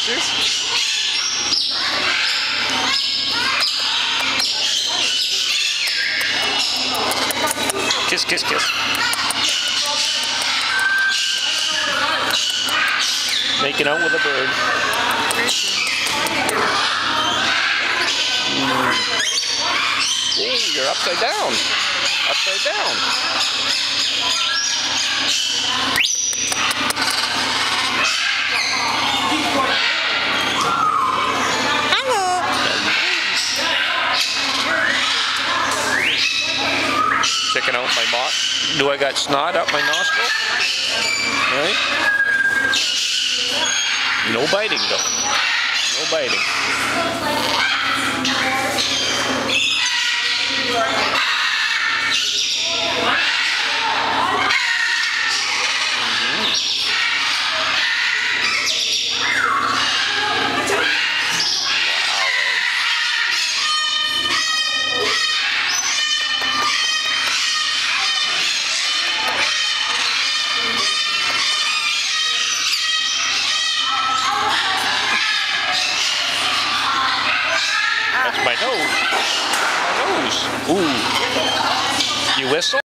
sister. Kiss, kiss, kiss. Making out with a bird. Oh, you're upside down. Upside down. Checking out my mock. Do I got snot up my nostril? Right? No biting though. No biting. That's my nose. My nose. Ooh. You whistle?